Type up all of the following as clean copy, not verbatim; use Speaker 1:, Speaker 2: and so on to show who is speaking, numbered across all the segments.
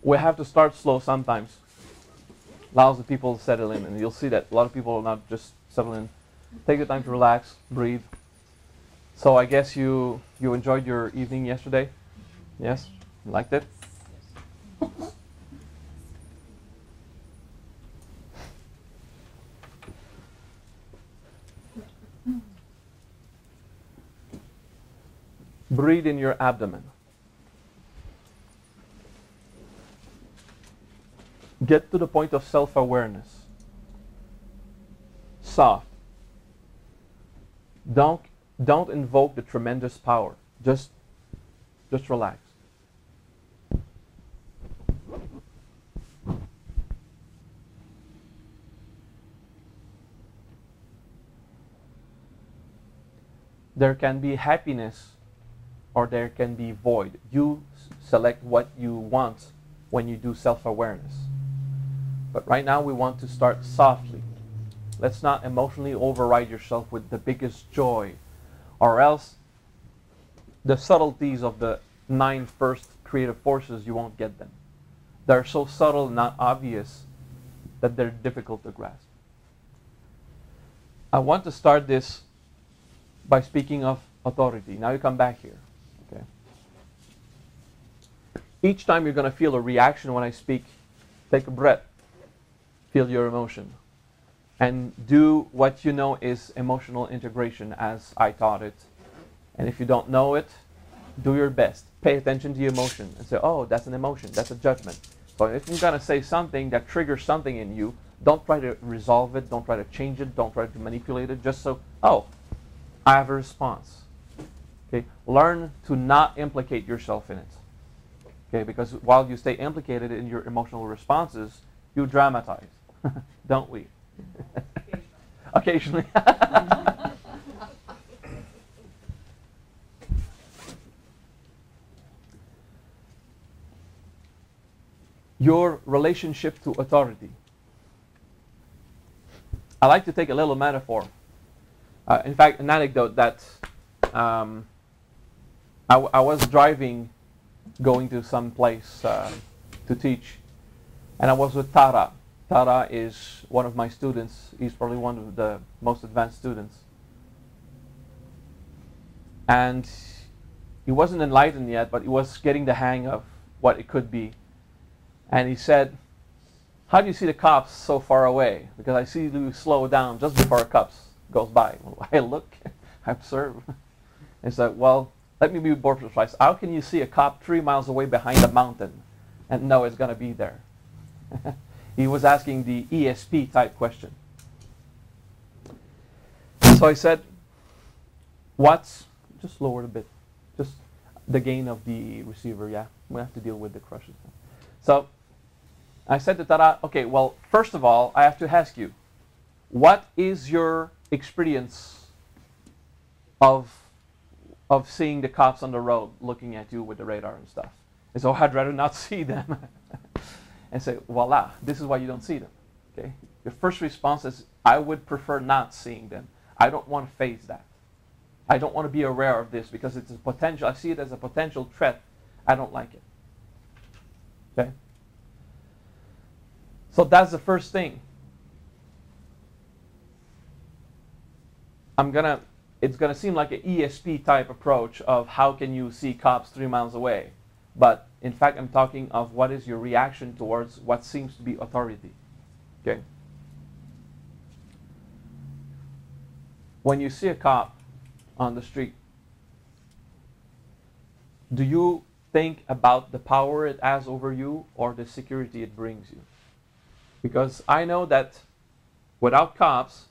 Speaker 1: We have to start slow sometimes. Allows the people to settle in, and you'll see that a lot of people are not just settle in. Take the time to relax, breathe. So I guess you enjoyed your evening yesterday? Yes? You liked it? Breathe in your abdomen. Get to the point of self-awareness. Soft. Don't invoke the tremendous power. Just relax. There can be happiness or there can be void. You select what you want when you do self-awareness. But right now we want to start softly. Let's not emotionally override yourself with the biggest joy, or else the subtleties of the 9 first creative forces, you won't get them. They're so subtle and not obvious that they're difficult to grasp. I want to start this by speaking of authority. Now you come back here. Okay. Each time you're going to feel a reaction when I speak, take a breath. Feel your emotion. And do what you know is emotional integration as I taught it. And if you don't know it, do your best. Pay attention to your emotion and say, oh, that's an emotion, that's a judgment. So if you're going to say something that triggers something in you, don't try to resolve it, don't try to change it, don't try to manipulate it, just so, oh, I have a response. Okay? Learn to not implicate yourself in it. Okay? Because while you stay implicated in your emotional responses, you dramatize. Don't we? Occasionally. Your relationship to authority. I like to take a little metaphor. In fact, an anecdote that I was driving, going to some place to teach, and I was with Tara. Tara is one of my students. He's probably one of the most advanced students. And he wasn't enlightened yet, but he was getting the hang of what it could be. And he said, how do you see the cops so far away? Because I see you slow down just before a cop goes by. Well, I look, I observe. And said, well, let me be more precise. How can you see a cop 3 miles away behind a mountain and know it's going to be there? He was asking the ESP type question. So I said, what's, just lower it a bit, just the gain of the receiver, yeah. We have to deal with the crushes. So I said to Tara, okay, well, first of all, I have to ask you, what is your experience of seeing the cops on the road looking at you with the radar and stuff? And so I'd rather not see them. And say, voila, this is why you don't see them. Okay? Your first response is, I would prefer not seeing them. I don't want to face that. I don't want to be aware of this because it's a potential. I see it as a potential threat. I don't like it. Okay? So that's the first thing. It's gonna seem like an ESP type approach of how can you see cops 3 miles away. But in fact, I'm talking of what is your reaction towards what seems to be authority. Okay? When you see a cop on the street, do you think about the power it has over you or the security it brings you? Because I know that without cops,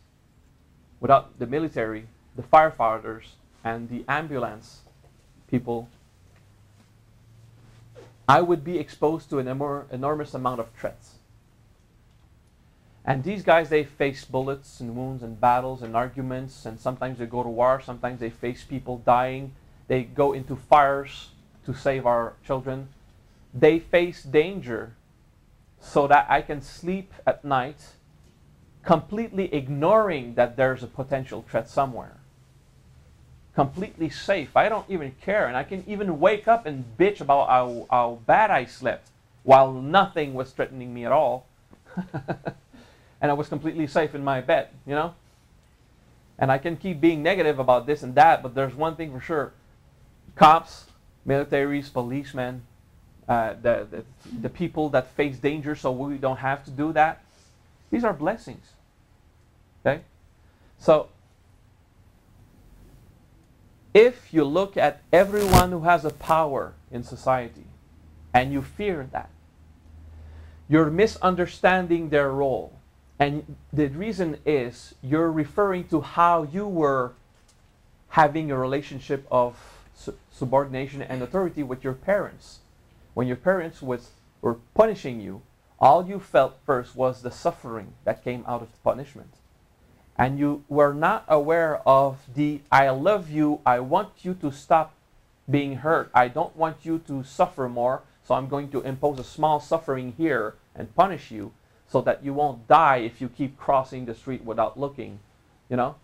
Speaker 1: without the military, the firefighters, and the ambulance people, I would be exposed to an enormous amount of threats. And these guys, they face bullets and wounds and battles and arguments, and sometimes they go to war, sometimes they face people dying, they go into fires to save our children. They face danger so that I can sleep at night completely ignoring that there's a potential threat somewhere. Completely safe. I don't even care. And I can even wake up and bitch about how bad I slept while nothing was threatening me at all. And I was completely safe in my bed, you know? And I can keep being negative about this and that, but there's one thing for sure. Cops, militaries, policemen, the people that face danger so we don't have to do that, these are blessings. Okay? So, if you look at everyone who has a power in society and you fear that, you're misunderstanding their role. And the reason is you're referring to how you were having a relationship of subordination and authority with your parents. When your parents were punishing you, all you felt first was the suffering that came out of the punishment. And you were not aware of the, I love you, I want you to stop being hurt. I don't want you to suffer more, so I'm going to impose a small suffering here and punish you so that you won't die if you keep crossing the street without looking, you know?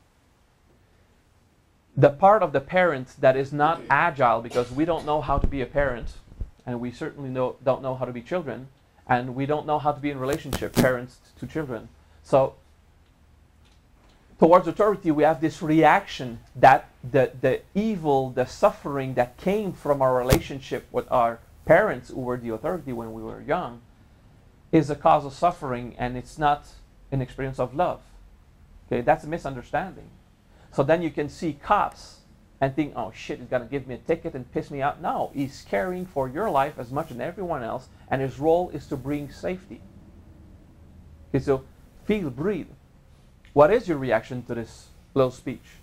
Speaker 1: The part of the parent that is not agile, because we don't know how to be a parent, and we certainly don't know how to be children, and we don't know how to be in relationship, parents to children. So towards authority, we have this reaction that the evil, the suffering that came from our relationship with our parents who were the authority when we were young is a cause of suffering, and it's not an experience of love. Okay, that's a misunderstanding. So then you can see cops and think, oh shit, he's gonna give me a ticket and piss me out. No, he's caring for your life as much as everyone else, and his role is to bring safety. Okay, so feel, breathe. What is your reaction to this little speech?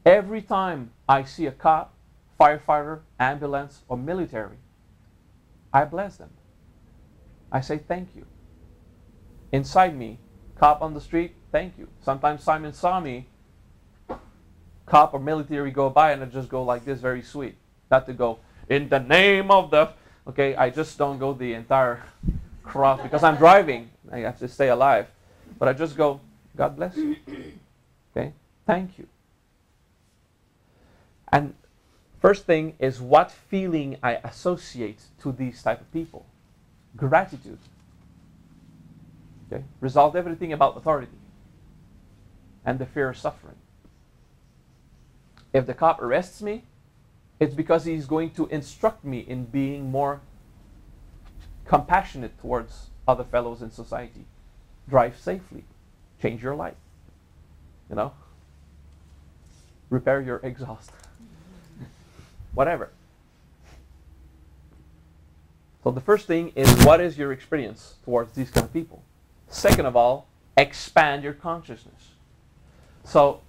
Speaker 1: Every time I see a cop, firefighter, ambulance, or military, I bless them. I say thank you. Inside me, cop on the street, thank you. Sometimes Simon saw me, cop or military go by, and I just go like this, very sweet. Not to go, in the name of the... Okay, I just don't go the entire cross because I'm driving. I have to stay alive. But I just go, God bless you. Okay, thank you. And first thing is what feeling I associate to these type of people. Gratitude. Okay, resolve everything about authority and the fear of suffering. If the cop arrests me, it's because he's going to instruct me in being more compassionate towards other fellows in society. Drive safely. Change your life. You know? Repair your exhaust. Whatever. So the first thing is, what is your experience towards these kind of people? Second of all, expand your consciousness. So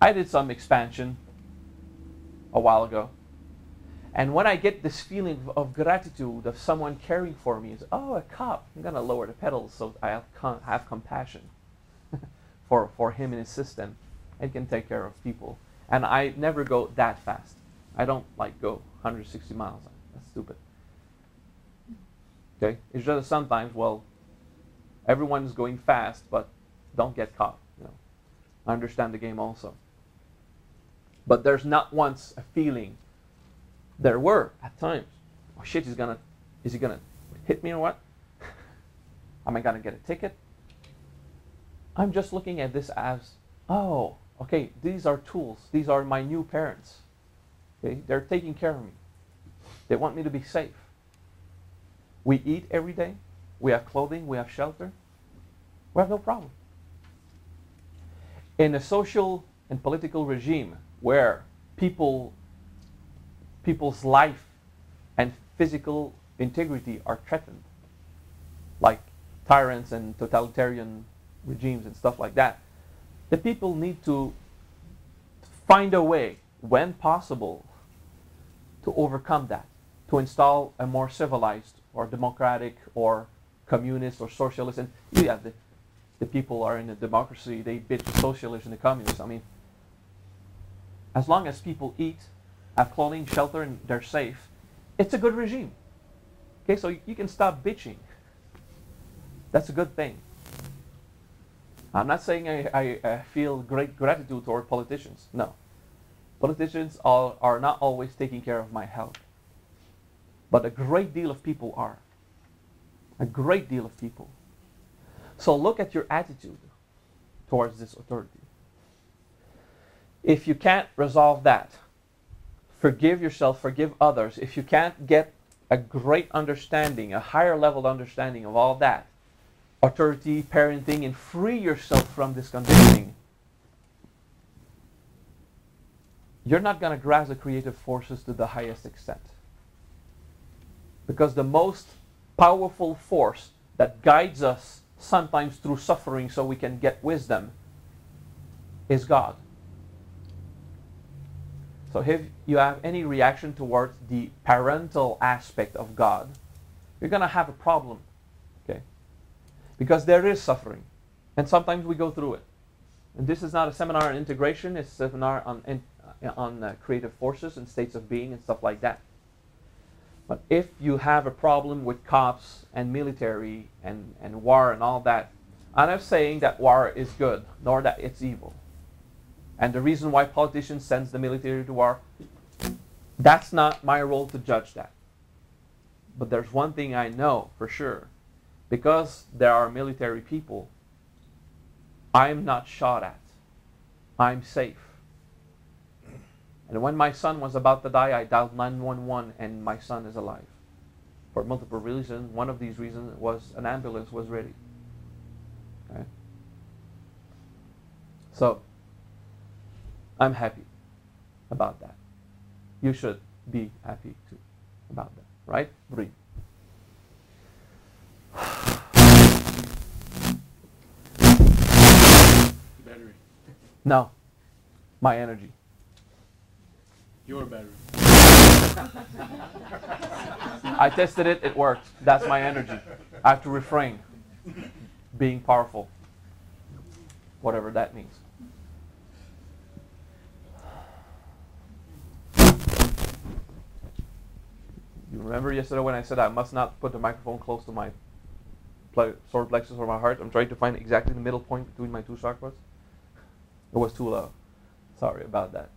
Speaker 1: I did some expansion a while ago. And when I get this feeling of gratitude of someone caring for me, is, oh, a cop, I'm going to lower the pedals so I have compassion for him and his system and can take care of people. And I never go that fast. I don't like go 160 miles. That's stupid. Okay? It's just sometimes, well, everyone's going fast, but don't get caught. You know? I understand the game also. But there's not once a feeling. There were at times. Oh shit, is he gonna hit me or what? Am I gonna get a ticket? I'm just looking at this as, oh, okay, these are tools. These are my new parents. Okay, they're taking care of me. They want me to be safe. We eat every day. We have clothing. We have shelter. We have no problem. In a social and political regime where people's life and physical integrity are threatened, like tyrants and totalitarian regimes and stuff like that, the people need to find a way, when possible, to overcome that, to install a more civilized or democratic or communist or socialist. And yeah, the people are in a democracy, they bitch the socialists and the communists. I mean, as long as people eat, have clothing, shelter, and they're safe, it's a good regime. Okay, so you can stop bitching. That's a good thing. I'm not saying I feel great gratitude toward politicians. No. Politicians are not always taking care of my health. But a great deal of people are. A great deal of people. So look at your attitude towards this authority. If you can't resolve that, forgive yourself, forgive others. If you can't get a great understanding, a higher level understanding of all that, authority, parenting, and free yourself from this conditioning, you're not going to grasp the creative forces to the highest extent. Because the most powerful force that guides us sometimes through suffering so we can get wisdom is God. So if you have any reaction towards the parental aspect of God, you're going to have a problem. Okay? Because there is suffering. And sometimes we go through it. And this is not a seminar on integration, it's a seminar on creative forces and states of being and stuff like that. But if you have a problem with cops and military and war and all that, I'm not saying that war is good, nor that it's evil. And the reason why politicians send the military to war, that's not my role to judge that. But there's one thing I know for sure. Because there are military people, I'm not shot at. I'm safe. And when my son was about to die, I dialed 911 and my son is alive. For multiple reasons. One of these reasons was an ambulance was ready. Okay? So, I'm happy about that. You should be happy too about that. Right? Breathe.
Speaker 2: Battery.
Speaker 1: No. My energy.
Speaker 2: Your battery.
Speaker 1: I tested it, it worked. That's my energy. I have to refrain. Being powerful. Whatever that means. You remember yesterday when I said I must not put the microphone close to my solar plexus or my heart? I'm trying to find exactly the middle point between my two chakras. It was too low. Sorry about that.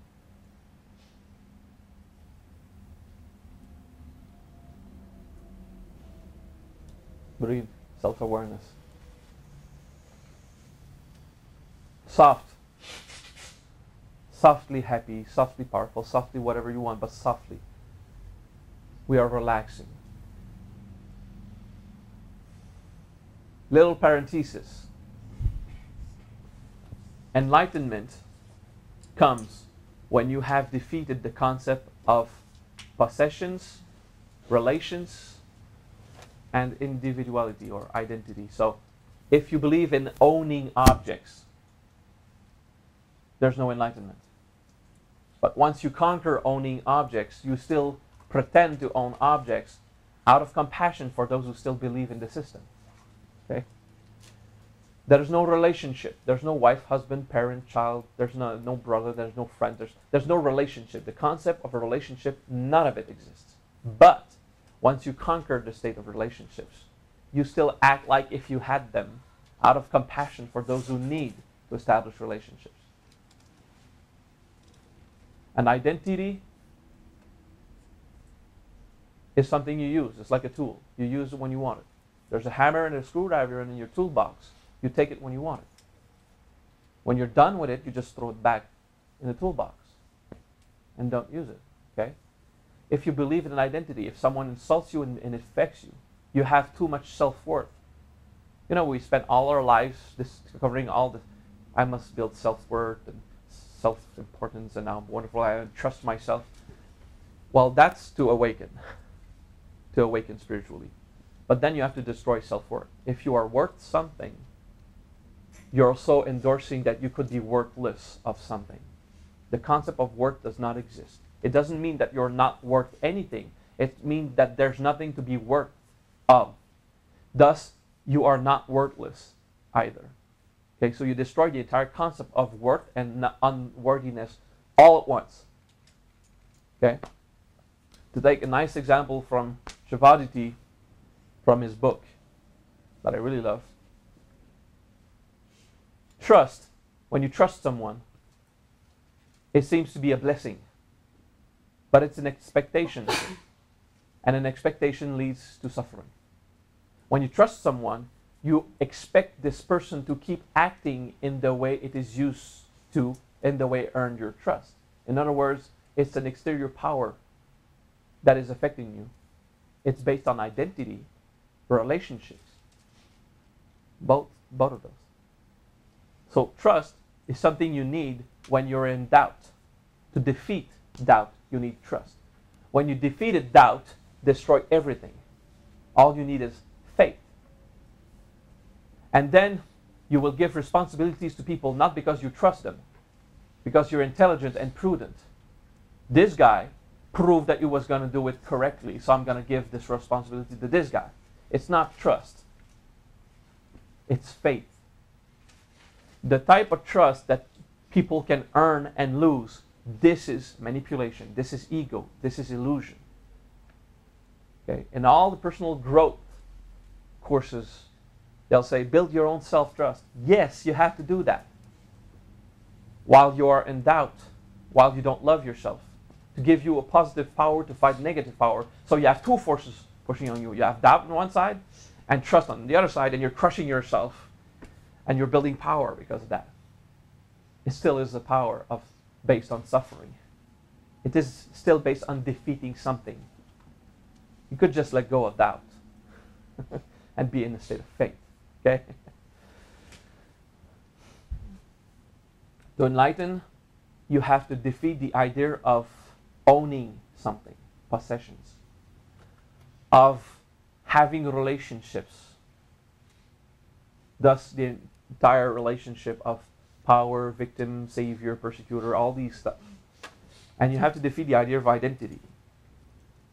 Speaker 1: Breathe. Self-awareness. Soft. Softly happy, softly powerful, softly whatever you want, but softly. We are relaxing. Little parenthesis. Enlightenment comes when you have defeated the concept of possessions, relations, and individuality or identity. So, if you believe in owning objects, there's no enlightenment. But once you conquer owning objects, you still pretend to own objects out of compassion for those who still believe in the system. Okay? There's no relationship. There's no wife, husband, parent, child. There's no brother. There's no friend. There's no relationship. The concept of a relationship, none of it exists. But once you conquer the state of relationships, you still act like if you had them out of compassion for those who need to establish relationships. An identity is something you use. It's like a tool. You use it when you want it. There's a hammer and a screwdriver in your toolbox. You take it when you want it. When you're done with it, you just throw it back in the toolbox and don't use it. Okay? If you believe in an identity, if someone insults you and it affects you, you have too much self-worth. You know, we spend all our lives covering all the, I must build self-worth and self-importance and I'm wonderful, I trust myself. Well, that's to awaken spiritually. But then you have to destroy self-worth. If you are worth something, you're also endorsing that you could be worthless of something. The concept of worth does not exist. It doesn't mean that you're not worth anything. It means that there's nothing to be worth of. Thus, you are not worthless either. Okay, so you destroy the entire concept of worth and unworthiness all at once. Okay? To take a nice example from Shavaditi, from his book that I really love. Trust. When you trust someone, it seems to be a blessing. But it's an expectation. And an expectation leads to suffering. When you trust someone, you expect this person to keep acting in the way it is used to, in the way it earned your trust. In other words, it's an exterior power that is affecting you. It's based on identity, relationships, both of those. So trust is something you need when you're in doubt. To defeat doubt, you need trust. When you defeated doubt, destroy everything. All you need is faith. And then you will give responsibilities to people not because you trust them, because you're intelligent and prudent. This guy proved that he was going to do it correctly, so I'm going to give this responsibility to this guy. It's not trust. It's faith. The type of trust that people can earn and lose, this is manipulation. This is ego. This is illusion. Okay? In all the personal growth courses, they'll say, build your own self-trust. Yes, you have to do that. While you are in doubt, while you don't love yourself, to give you a positive power to fight negative power. So you have two forces pushing on you. You have doubt on one side and trust on the other side, and you're crushing yourself and you're building power because of that. It still is a power based on suffering. It is still based on defeating something. You could just let go of doubt and be in a state of faith. Okay? To enlighten, you have to defeat the idea of owning something, possessions, of having relationships, thus the entire relationship of power, victim, savior, persecutor, all these stuff. And you have to defeat the idea of identity.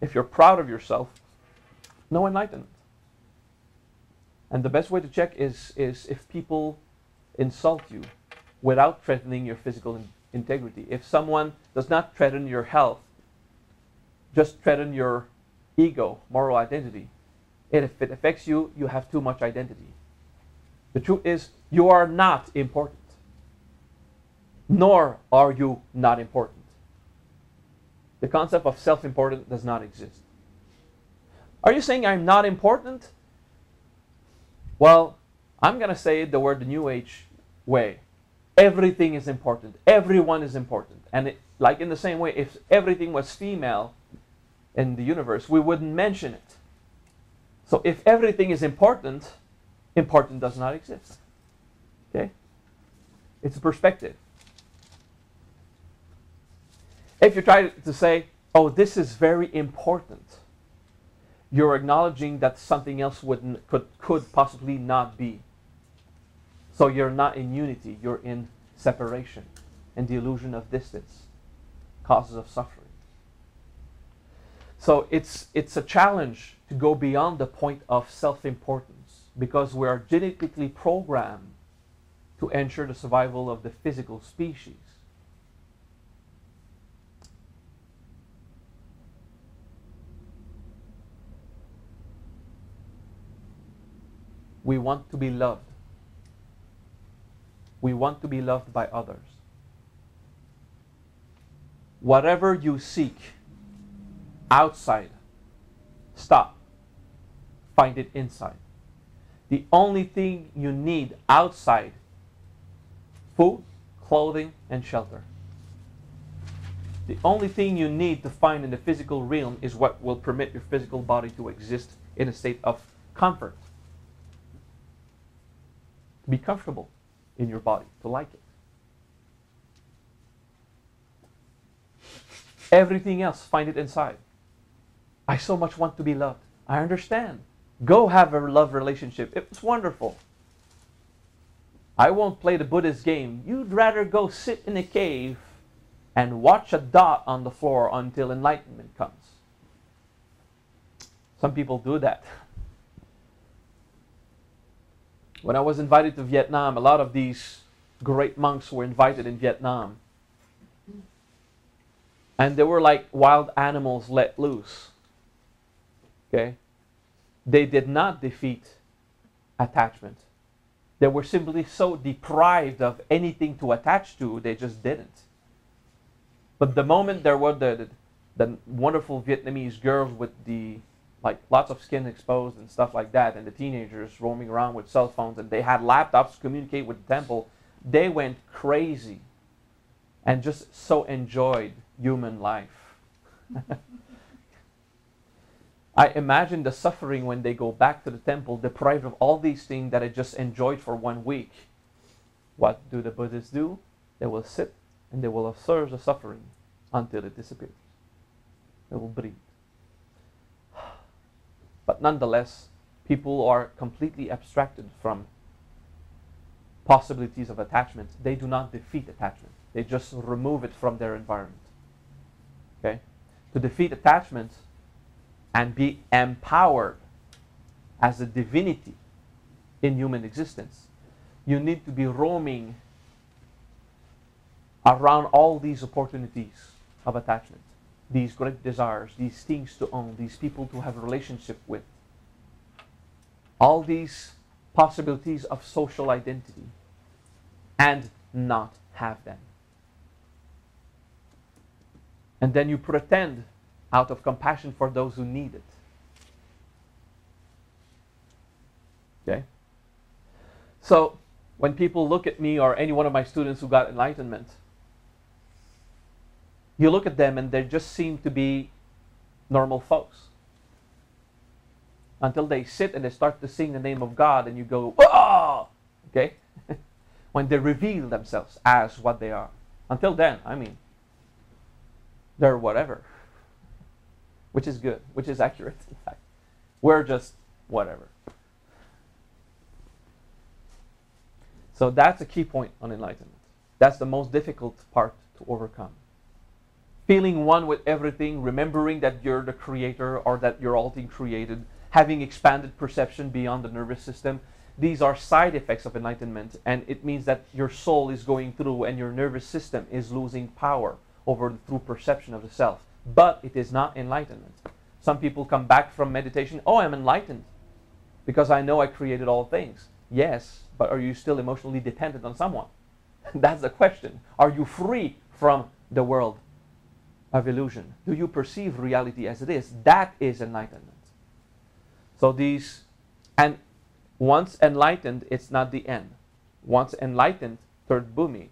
Speaker 1: If you're proud of yourself, no enlightenment. And the best way to check is if people insult you without threatening your physical integrity. If someone does not threaten your health, just threaten your ego, moral identity, and if it affects you, you have too much identity. The truth is, you are not important. Nor are you not important. The concept of self-important does not exist. Are you saying I'm not important? Well, I'm going to say the word the New Age way. Everything is important. Everyone is important. And like in the same way, if everything was female in the universe, we wouldn't mention it. So if everything is important, important does not exist. Okay? It's a perspective. If you try to say, oh, this is very important, you're acknowledging that something else could possibly not be. So you're not in unity, you're in separation. And the illusion of distance, causes of suffering. So it's a challenge to go beyond the point of self-importance, because we are genetically programmed to ensure the survival of the physical species. We want to be loved. We want to be loved by others. Whatever you seek outside, stop. Find it inside. The only thing you need outside, food, clothing, and shelter. The only thing you need to find in the physical realm is what will permit your physical body to exist in a state of comfort. To be comfortable in your body, to like it. Everything else, find it inside. I so much want to be loved. I understand. Go have a love relationship. It's wonderful. I won't play the Buddhist game. You'd rather go sit in a cave and watch a dot on the floor until enlightenment comes. Some people do that. When I was invited to Vietnam, a lot of these great monks were invited in Vietnam. And they were like wild animals let loose. Okay? They did not defeat attachment. They were simply so deprived of anything to attach to, they just didn't. But the moment there were the wonderful Vietnamese girls with the like lots of skin exposed and stuff like that, and the teenagers roaming around with cell phones, and they had laptops to communicate with the temple. They went crazy and just so enjoyed human life. I imagine the suffering when they go back to the temple, deprived of all these things that I just enjoyed for 1 week. What do the Buddhists do? They will sit and they will observe the suffering until it disappears. They will breathe. But nonetheless, people are completely abstracted from possibilities of attachment. They do not defeat attachment. They just remove it from their environment. Okay? To defeat attachment and be empowered as a divinity in human existence, you need to be roaming around all these opportunities of attachment, these great desires, these things to own, these people to have a relationship with, all these possibilities of social identity, and not have them. And then you pretend out of compassion for those who need it. Okay? So, when people look at me or any one of my students who got enlightenment, you look at them and they just seem to be normal folks. Until they sit and they start to sing the name of God and you go, oh! Okay? When they reveal themselves as what they are. Until then, I mean, they're whatever. Which is good, which is accurate, in fact. We're just whatever. So that's a key point on enlightenment. That's the most difficult part to overcome. Feeling one with everything, remembering that you're the creator or that you're all thing created, having expanded perception beyond the nervous system. These are side effects of enlightenment, and it means that your soul is going through and your nervous system is losing power over the true perception of the self. But it is not enlightenment. Some people come back from meditation, oh, I'm enlightened because I know I created all things. Yes, but are you still emotionally dependent on someone? That's the question. Are you free from the world of illusion? Do you perceive reality as it is? That is enlightenment. So these, and once enlightened, it's not the end. Once enlightened, third bhumi.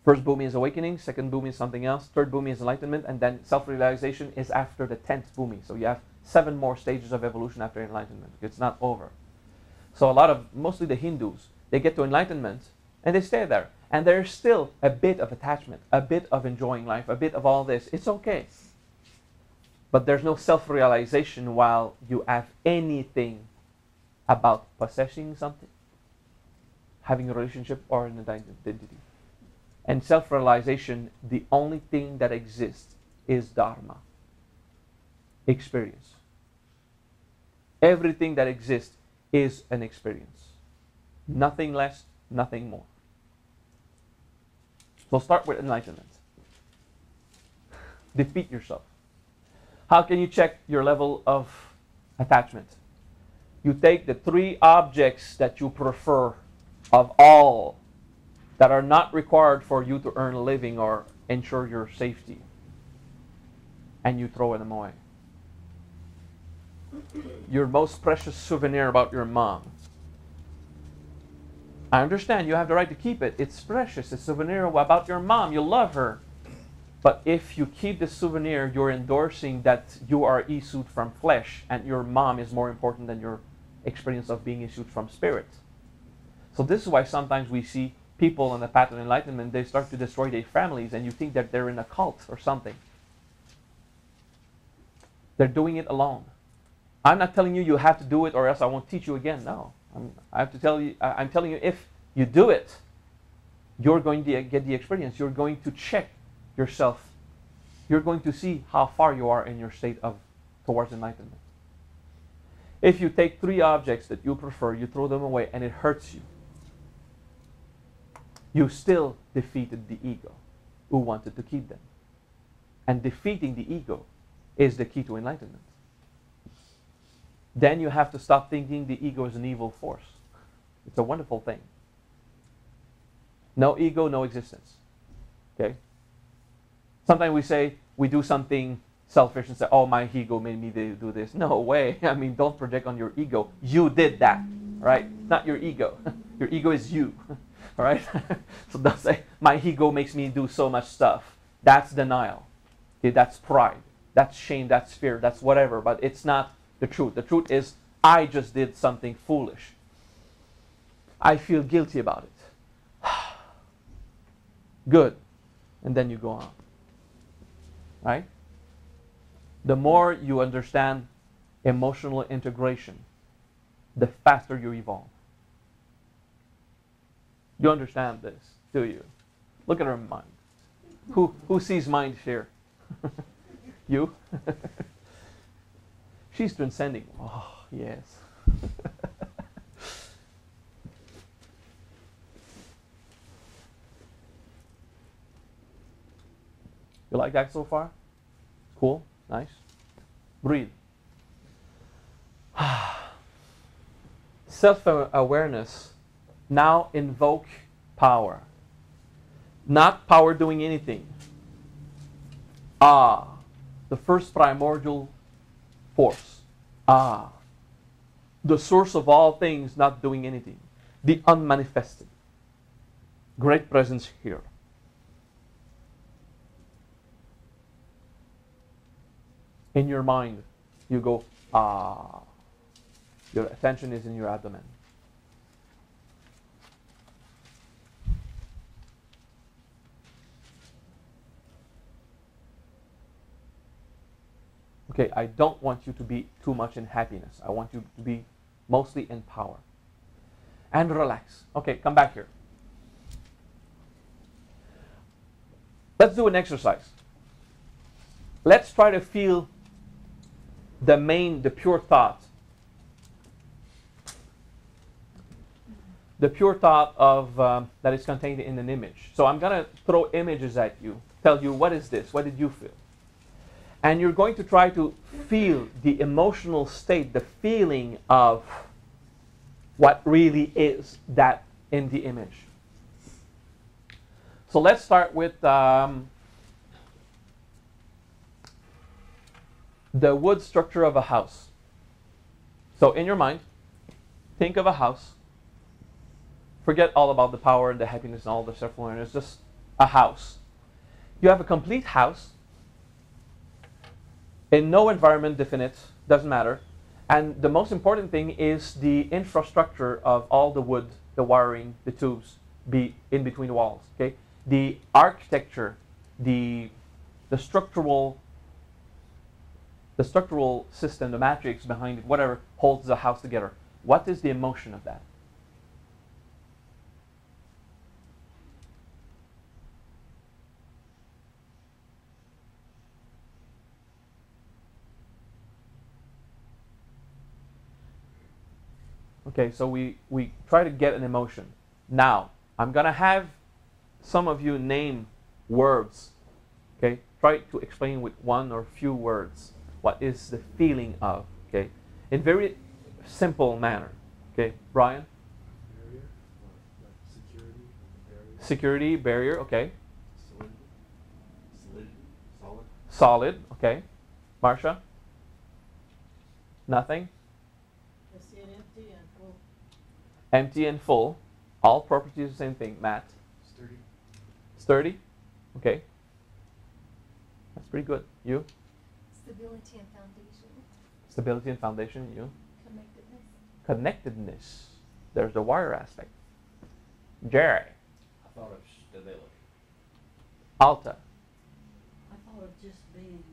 Speaker 1: First bhumi is awakening, second bhumi is something else, third bhumi is enlightenment, and then self-realization is after the 10th bhumi. So you have 7 more stages of evolution after enlightenment. It's not over. So mostly the Hindus, they get to enlightenment and they stay there. And there's still a bit of attachment, a bit of enjoying life, a bit of all this. It's okay. But there's no self-realization while you have anything about possessing something, having a relationship or an identity. And self-realization, the only thing that exists is Dharma, experience. Everything that exists is an experience. Nothing less, nothing more. So start with enlightenment. Defeat yourself. How can you check your level of attachment? You take the 3 objects that you prefer of all that are not required for you to earn a living or ensure your safety, and you throw them away. Your most precious souvenir about your mom. I understand you have the right to keep it. It's precious. It's a souvenir about your mom. You love her. But if you keep the souvenir, you're endorsing that you are issued from flesh and your mom is more important than your experience of being issued from spirit. So this is why sometimes we see people on the path of enlightenment, they start to destroy their families and you think that they're in a cult or something. They're doing it alone. I'm not telling you you have to do it or else I won't teach you again. No. I'm telling you if you do it, you're going to get the experience. You're going to check yourself. You're going to see how far you are in your state of towards enlightenment. If you take 3 objects that you prefer, you throw them away and it hurts you, you still defeated the ego who wanted to keep them. And defeating the ego is the key to enlightenment. Then you have to stop thinking the ego is an evil force. It's a wonderful thing. No ego, no existence. Okay? Sometimes we say we do something selfish and say, oh, my ego made me do this. No way. I mean, don't project on your ego. You did that, right? Not your ego. Your ego is you, all right? So don't say, my ego makes me do so much stuff. That's denial. Okay, that's pride. That's shame. That's fear. That's whatever. But it's not the truth. The truth is, I just did something foolish. I feel guilty about it. Good. And then you go on. Right? The more you understand emotional integration, the faster you evolve. You understand this, do you? Look at her mind. Who sees mind here? You? She's transcending. Oh, yes. You like that so far? Cool? Nice? Breathe. Self-awareness now invoke power. Not power doing anything. The first primordial force. The source of all things not doing anything. The unmanifested. Great presence here. In your mind, you go, Your attention is in your abdomen. Okay, I don't want you to be too much in happiness. I want you to be mostly in power. And relax. Okay, come back here. Let's do an exercise. Let's try to feel the pure thought. The pure thought of that is contained in an image. So I'm going to throw images at you, tell you, what is this? What did you feel? And you're going to try to feel the emotional state, the feeling of what really is that in the image. So let's start with the wood structure of a house. So in your mind, think of a house. Forget all about the power and the happiness and all the self-awareness. Just a house. You have a complete house. In no environment definite, doesn't matter. And the most important thing is the infrastructure of all the wood, the wiring, the tubes, be in between the walls. Okay, the architecture, the structural system, the matrix behind it, whatever holds the house together. What is the emotion of that? Okay, so we try to get an emotion. Now, I'm going to have some of you name words. Okay, try to explain with one or few words what is the feeling of. Okay, in very simple manner. Okay, Brian?
Speaker 2: Barrier, like security, barrier.
Speaker 1: Security, barrier, okay.
Speaker 2: Solid.
Speaker 1: Solid, okay. Marsha? Nothing? Empty and full. All properties the same thing. Matt?
Speaker 2: Sturdy.
Speaker 1: Sturdy? Okay. That's pretty good. You?
Speaker 3: Stability and foundation.
Speaker 1: Stability and foundation. You?
Speaker 3: Connectedness.
Speaker 1: Connectedness. There's the wire aspect. Jerry?
Speaker 4: I thought of stability.
Speaker 1: Alta?
Speaker 5: I thought of just being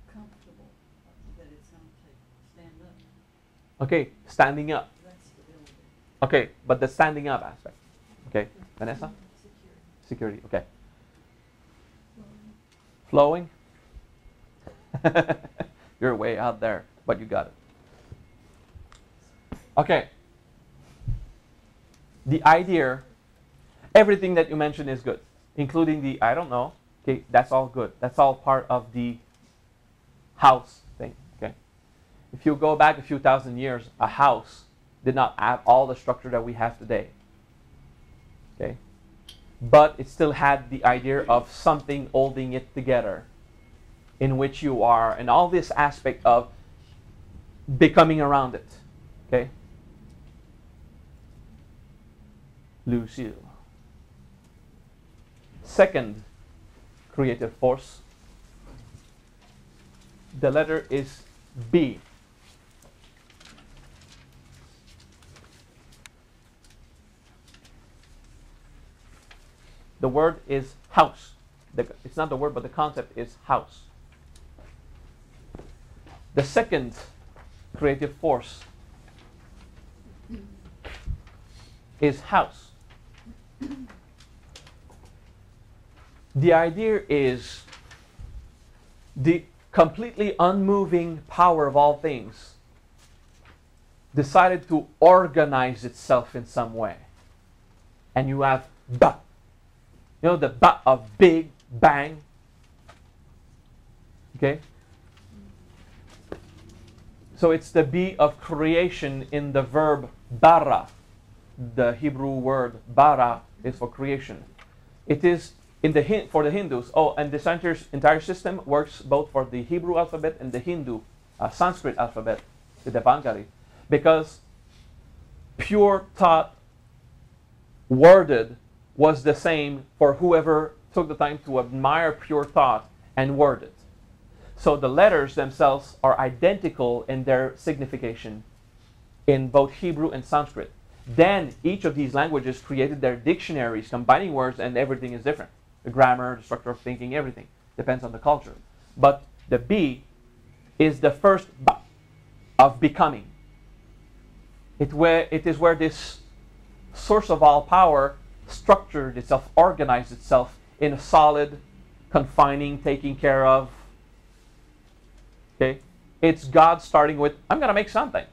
Speaker 5: comfortable, that it's going to stand up.
Speaker 1: Okay, standing up.
Speaker 5: That's stability.
Speaker 1: Okay, but the standing up aspect. Okay, Vanessa?
Speaker 5: Security.
Speaker 1: Security, okay. Flowing? You're way out there, but you got it. Okay. The idea, everything that you mentioned is good, including the, I don't know, okay, that's all good. That's all part of the house thing, okay? If you go back a few thousand years, a house did not have all the structure that we have today, okay? but it still had the idea of something holding it together, in which you are, and all this aspect of becoming around it. Okay? Lucille. Second creative force. The letter is B. The word is house. It's not the word, but the concept is house. The second creative force is house. The idea is the completely unmoving power of all things decided to organize itself in some way. And you have ba. You know the ba of big bang? Okay? So it's the B of creation in the verb bara. The Hebrew word bara is for creation. It is in the for the Hindus. Oh, and this entire system works both for the Hebrew alphabet and the Hindu Sanskrit alphabet, the Devanagari, because pure thought worded was the same for whoever took the time to admire pure thought and word it. So the letters themselves are identical in their signification in both Hebrew and Sanskrit. Then each of these languages created their dictionaries, combining words, and everything is different. The grammar, the structure of thinking, everything depends on the culture. But the B is the first ba of becoming. It is where this source of all power structured itself, organized itself in a solid, confining, taking care of. Okay? It's God starting with, I'm going to make something.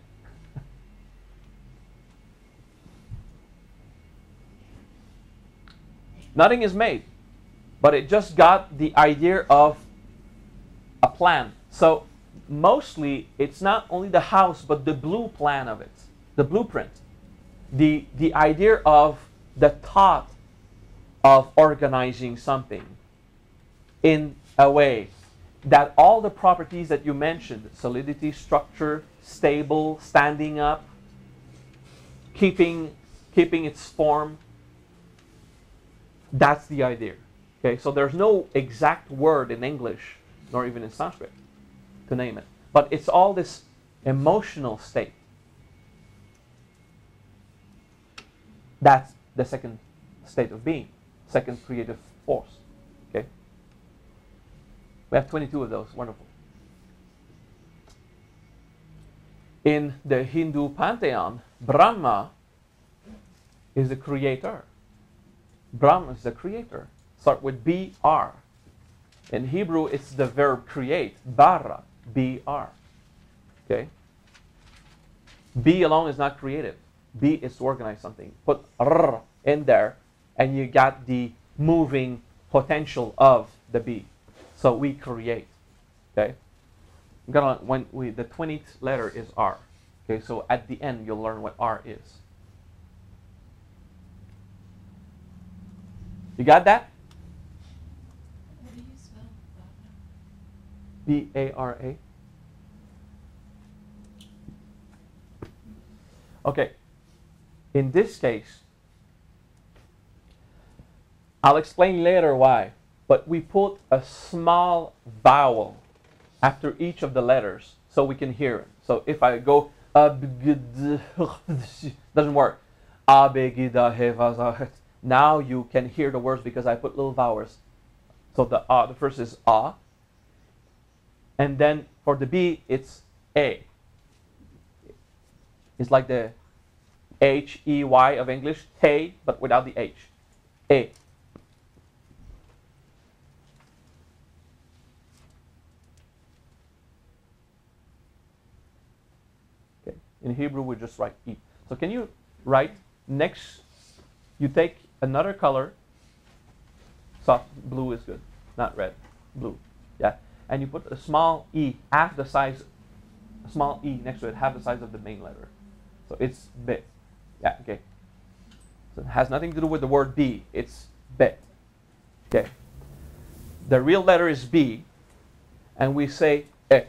Speaker 1: Nothing is made, but it just got the idea of a plan. So mostly it's not only the house, but the blue plan of it, the blueprint, the idea of the thought of organizing something in a way that all the properties that you mentioned, solidity, structure, stable, standing up, keeping its form, that's the idea. Okay, so there's no exact word in English, nor even in Sanskrit, to name it. But it's all this emotional state. That's the second state of being, second creative force. Okay? We have 22 of those. Wonderful. In the Hindu pantheon, Brahma is the creator. Brahma is the creator. Start with B-R. In Hebrew, it's the verb create. Bara. B-R. Okay? B alone is not creative. B is to organize something. Put R in there, and you got the moving potential of the B. So we create. Okay? The 20th letter is R. Okay, so at the end, you'll learn what R is. You got that?
Speaker 5: What do you spell
Speaker 1: B-A-R-A. Okay. In this case, I'll explain later why, but we put a small vowel after each of the letters so we can hear it. So if I go, doesn't work. Now you can hear the words because I put little vowels. So the first is A. And then for the B, it's A. It's like the H-E-Y of English, hey, but without the H. A. Okay. In Hebrew, we just write E. So can you write next? You take another color. Soft blue is good, not red. Blue, yeah. And you put a small E, half the size, a small E next to it, half the size of the main letter. So it's B. Yeah, okay. So it has nothing to do with the word B. It's Aleph-Beth. Okay. The real letter is B, and we say E,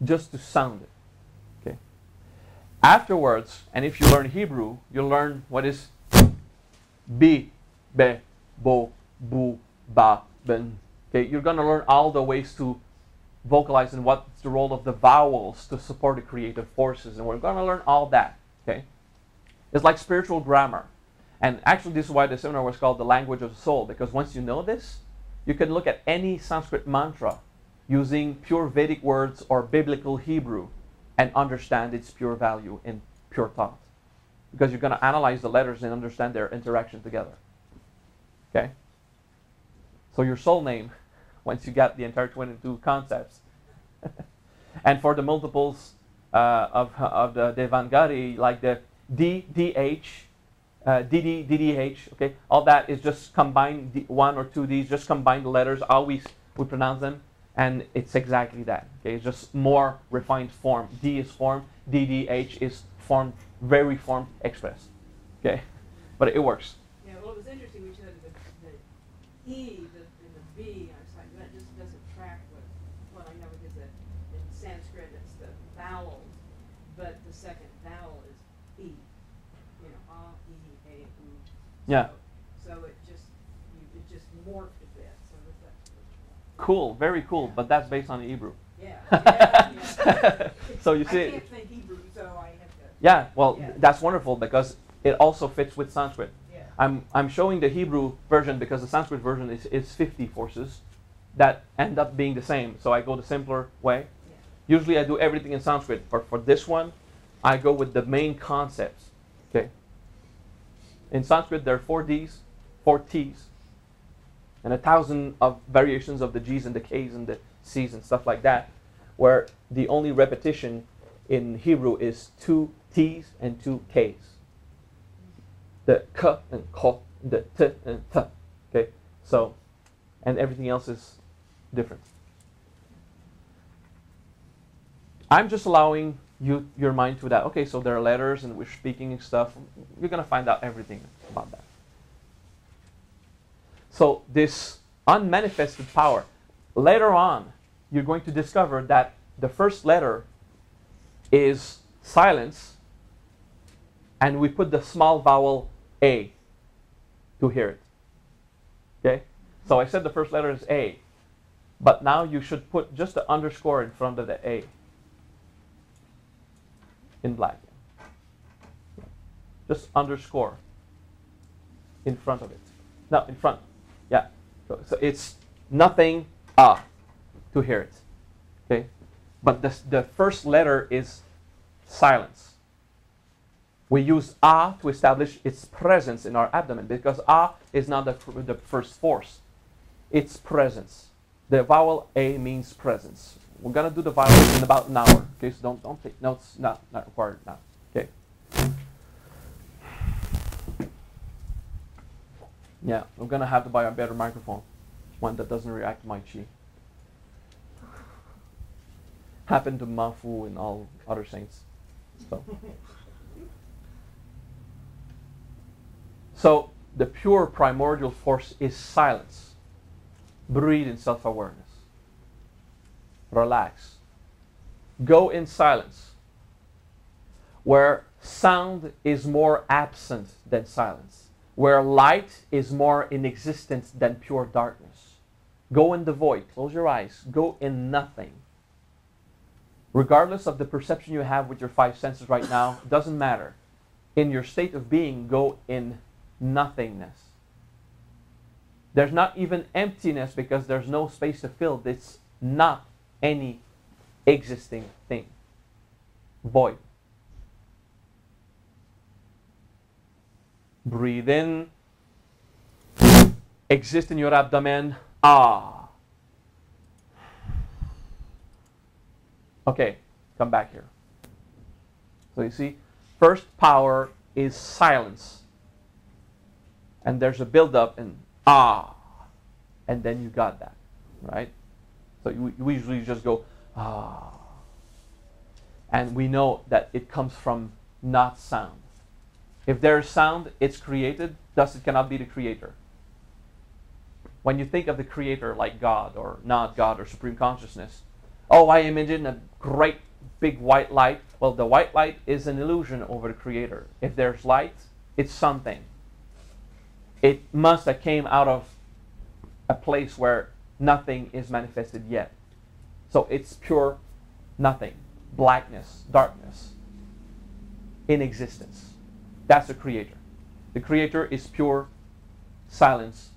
Speaker 1: just to sound it. Okay. Afterwards, and if you learn Hebrew, you'll learn what is B, Be, Bo, Bu, Ba, Ben. Okay, you're going to learn all the ways to vocalize and what's the role of the vowels to support the creative forces, and we're going to learn all that. Okay, it's like spiritual grammar, and actually this is why the seminar was called the language of the soul, because once you know this, you can look at any Sanskrit mantra using pure Vedic words or biblical Hebrew and understand its pure value in pure thought, because you're going to analyze the letters and understand their interaction together. Okay, so your soul name, once you got the entire 22 concepts. And for the multiples of the Devangari, like the D, DH, DD, DDH, okay, all that is just combine one or two Ds, just combine the letters, always we pronounce them, and it's exactly that. Okay, it's just more refined form. D is form, DDH is formed, very formed, expressed. Okay, but it works.
Speaker 5: Yeah, well, it was interesting when you said the E and the B. I was like, that just doesn't track with what I know, because in Sanskrit it's the vowels, but the second vowel is E. You know, A, E, A, U.
Speaker 1: Yeah.
Speaker 5: So it just morphed a bit. So that's
Speaker 1: Cool, very cool, but that's based on the Hebrew.
Speaker 5: yeah. Yeah.
Speaker 1: So you
Speaker 5: I
Speaker 1: see,
Speaker 5: can't think Hebrew, so I have to.
Speaker 1: yeah, well,
Speaker 5: Yeah.
Speaker 1: that's wonderful because it also fits with Sanskrit.
Speaker 5: Yeah.
Speaker 1: I'm showing the Hebrew version because the Sanskrit version is 50 forces that end up being the same. So I go the simpler way.
Speaker 5: Yeah.
Speaker 1: Usually I do everything in Sanskrit, but for this one, I go with the main concepts. Okay. In Sanskrit, there are 4 Ds, 4 Ts, and 1,000 of variations of the Gs and the Ks and the Cs and stuff like that, where the only repetition in Hebrew is 2 Ts and 2 Ks. The K and K, the T and T. Okay, so, and everything else is different. I'm just allowing your mind to that. Okay, so there are letters and we're speaking and stuff. You're going to find out everything about that. So this unmanifested power, later on, you're going to discover that the first letter is silence, and we put the small vowel A to hear it. Okay? So I said the first letter is A, but now you should put just the underscore in front of the A in black. Just underscore in front of it. No, in front. Yeah. So it's nothing to hear it. Okay? But the first letter is silence. We use to establish its presence in our abdomen, because is not the first force. It's presence. The vowel A means presence. We're gonna do the vowels in about an hour. Okay, so don't take notes. Not required now. Okay. Yeah, I'm gonna have to buy a better microphone, one that doesn't react to my chi. Happened to Mafu and all other saints. So the pure primordial force is silence. Breathe in self-awareness. Relax. Go in silence, where sound is more absent than silence, where light is more in existence than pure darkness. Go in the void. Close your eyes. Go in nothing. Regardless of the perception you have with your 5 senses right now, it doesn't matter. In your state of being, go in nothingness. There's not even emptiness, because there's no space to fill. It's not any existing thing. Void. Breathe in. Exist in your abdomen. Okay, come back here. So you see, first power is silence. And there's a build-up in and then you got that, right? So we usually just go and we know that it comes from not sound. If there is sound, it's created, thus it cannot be the creator. when you think of the Creator like God or not God or Supreme Consciousness, oh, I imagine a great big white light. Well, the white light is an illusion over the Creator. If there's light, it's something. It must have came out of a place where nothing is manifested yet. So it's pure nothing, blackness, darkness, in existence. That's the Creator. The Creator is pure silence.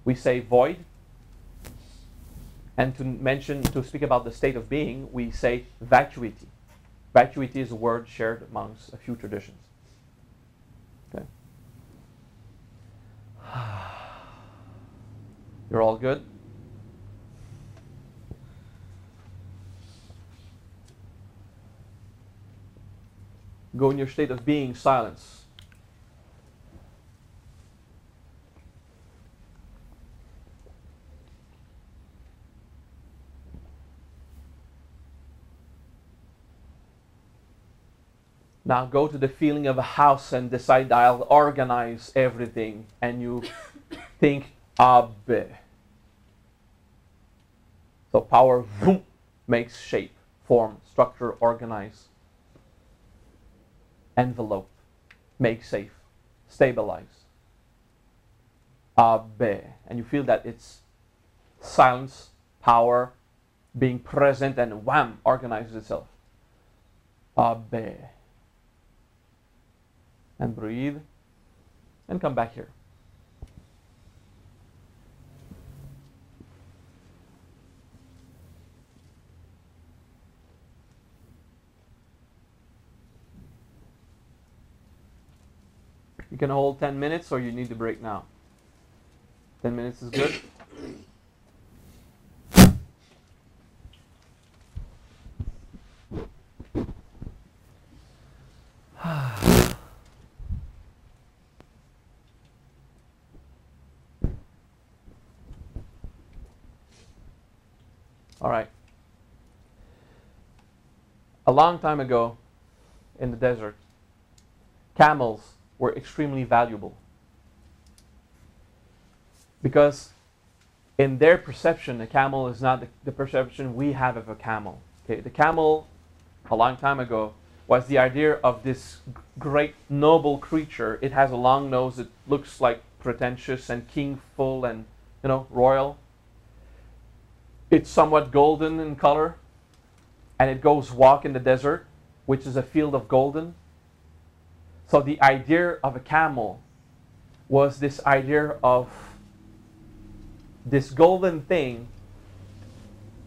Speaker 1: We say void. And to speak about the state of being, we say vacuity. Vacuity is a word shared amongst a few traditions. Okay. You're all good? Go in your state of being, silence. Now go to the feeling of a house and decide I'll organize everything, and you think aleph-beth. So power makes shape, form, structure, organize, envelope, make safe, stabilize. Aleph-beth. And you feel that it's silence, power, being present, and wham, organizes itself. Aleph-beth. And breathe, and come back here. You can hold 10 minutes, or you need to break now. 10 minutes is good. All right. A long time ago in the desert, camels were extremely valuable because in their perception, a camel is not the perception we have of a camel. Okay, the camel, a long time ago, was the idea of this great noble creature. It has a long nose. It looks like pretentious and kingful and, royal. It's somewhat golden in color, and it goes walk in the desert, which is a field of golden. So the idea of a camel was this idea of this golden thing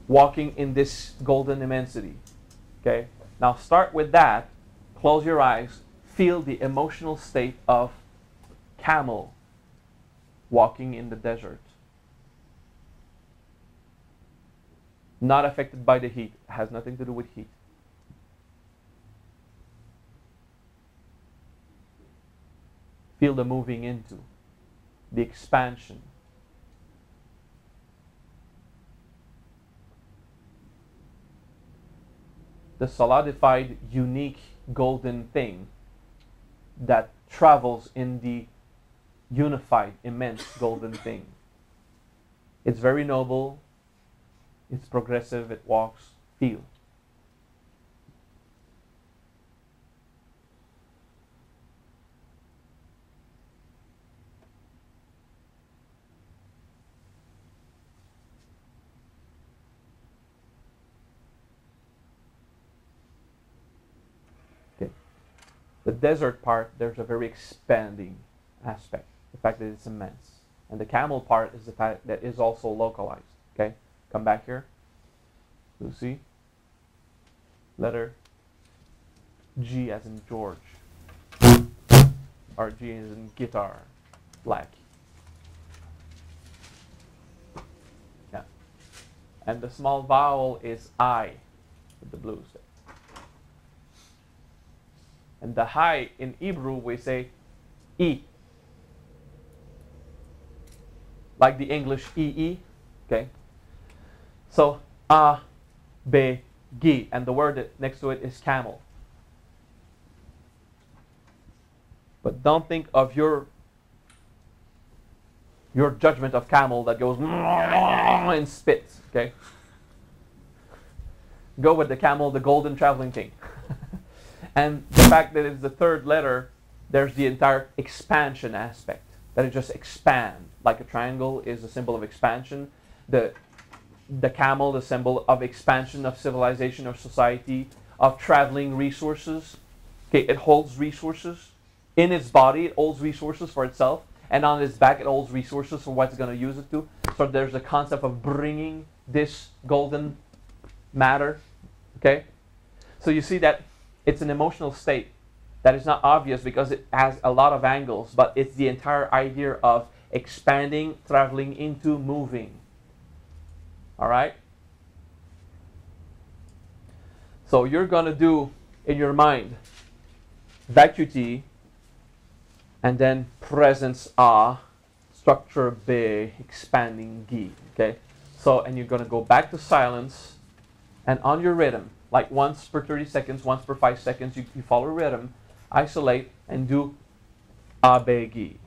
Speaker 1: walking in this golden immensity. Okay? Now start with that, close your eyes, feel the emotional state of camel walking in the desert. Not affected by the heat. Has nothing to do with heat. Feel the moving into, the expansion. The solidified, unique, golden thing that travels in the unified, immense golden thing. It's very noble. It's progressive, it walks, feel. Okay. The desert part, there's a very expanding aspect, the fact that it's immense. And the camel part is the fact that it's also localized. Okay? Come back here. Lucy. Letter G as in George. Or G as in guitar. Black. Yeah. And the small vowel is I with the blues. And the high in Hebrew we say E. Like the English EE. Okay? So, be, gi, and the word next to it is camel. But don't think of your your judgment of camel that goes and spits, okay? Go with the camel, the golden traveling king. And the fact that it's the third letter, there's the entire expansion aspect. That it just expand. Like a triangle is a symbol of expansion. The camel, the symbol of expansion of civilization or society, of traveling resources. Okay, it holds resources. In its body, it holds resources for itself. And on its back, it holds resources for what it's going to use it to. So there's the concept of bringing this golden matter. Okay? So you see that it's an emotional state that is not obvious because it has a lot of angles, but it's the entire idea of expanding, traveling into, moving. All right? So you're going to do in your mind vacuity, and then presence A, structure B, expanding G. Okay? So, and you're going to go back to silence, and on your rhythm, like once per 30 seconds, once per 5 seconds, you follow rhythm, isolate, and do A, B, G.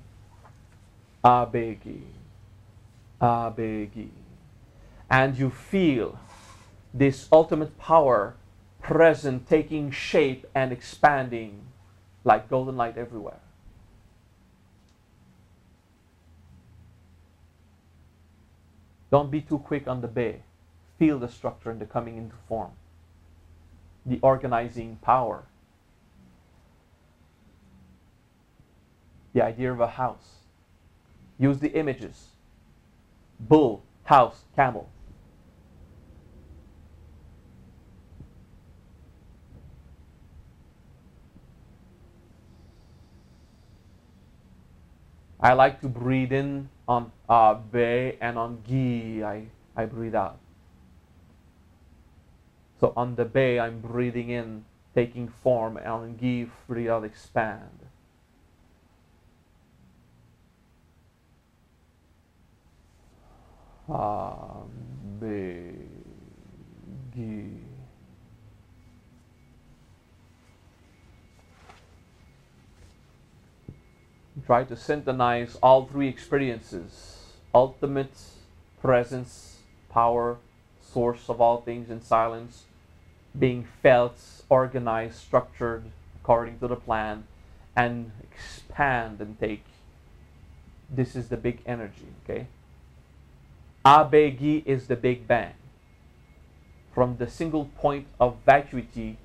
Speaker 1: A, B, G. A, B, G. And you feel this ultimate power present, taking shape and expanding like golden light everywhere. Don't be too quick on the bay. Feel the structure and the coming into form. The organizing power. The idea of a house. Use the images. Bull, house, camel. I like to breathe in on Be, and on Gi, I breathe out. So on the Be, I'm breathing in, taking form, and on Gi, breathe out, expand. Be, Gi. Try to synchronize all three experiences. Ultimate presence, power, source of all things in silence, being felt, organized, structured according to the plan, and expand and take. This is the big energy, okay? Abegi is the Big Bang. From the single point of vacuity,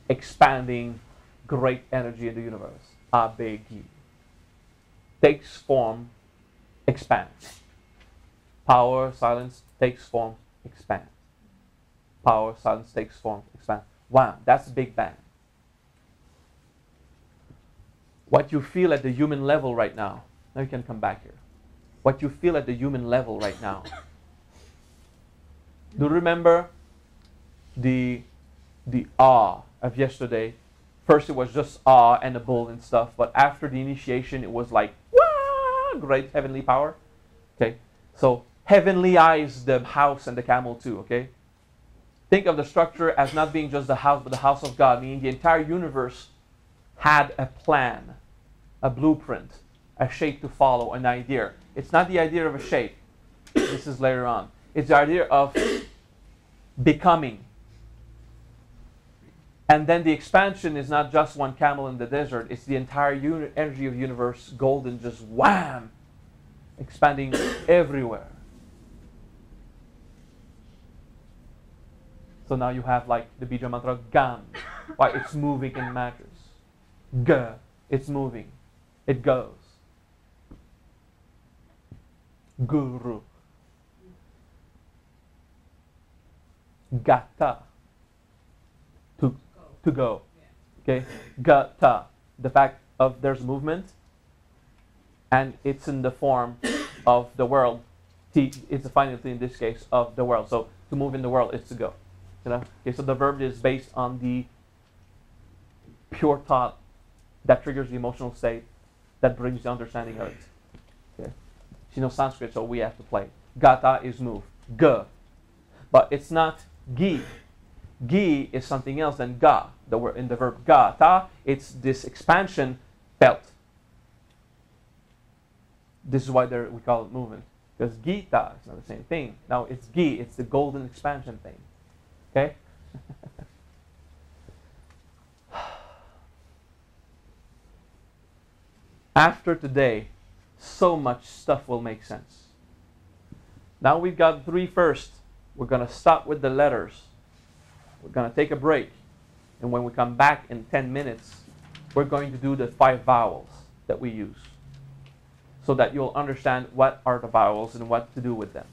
Speaker 1: expanding great energy in the universe. Abegi. Takes form, expands. Power, silence, takes form, expands. Power, silence, takes form, expands. Wow, that's the Big Bang. What you feel at the human level right now, now you can come back here. What you feel at the human level right now. Do you remember the awe of yesterday? First it was just awe and a bull and stuff, but after the initiation it was like, wah, great heavenly power. Okay, so heavenly eyes the house and the camel too, okay? Think of the structure as not being just the house, but the house of God, meaning the entire universe had a plan, a blueprint, a shape to follow, an idea. It's not the idea of a shape. This is later on. It's the idea of becoming. And then the expansion is not just one camel in the desert. It's the entire energy of the universe, golden, just wham, expanding everywhere. So now you have like the Bija mantra, Gam. Why? It's moving in matters. G, it's moving. It goes. Guru. Gata. To go. Okay? Gata. The fact of there's movement, and it's in the form of the world. It's the final thing in this case of the world. So to move in the world is to go. You know? Okay, so the verb is based on the pure thought that triggers the emotional state that brings the understanding of it. Okay? You know Sanskrit, so we have to play. Gata is move. G. But it's not gi. Gi is something else than ga. The word in the verb gata, it's this expansion felt. This is why we call it movement. Because Gita is not the same thing. Now it's Gi, it's the golden expansion thing. Okay? After today, so much stuff will make sense. Now we've got 3 first. We're going to stop with the letters. We're going to take a break. And when we come back in 10 minutes, we're going to do the 5 vowels that we use, so that you'll understand what are the vowels and what to do with them.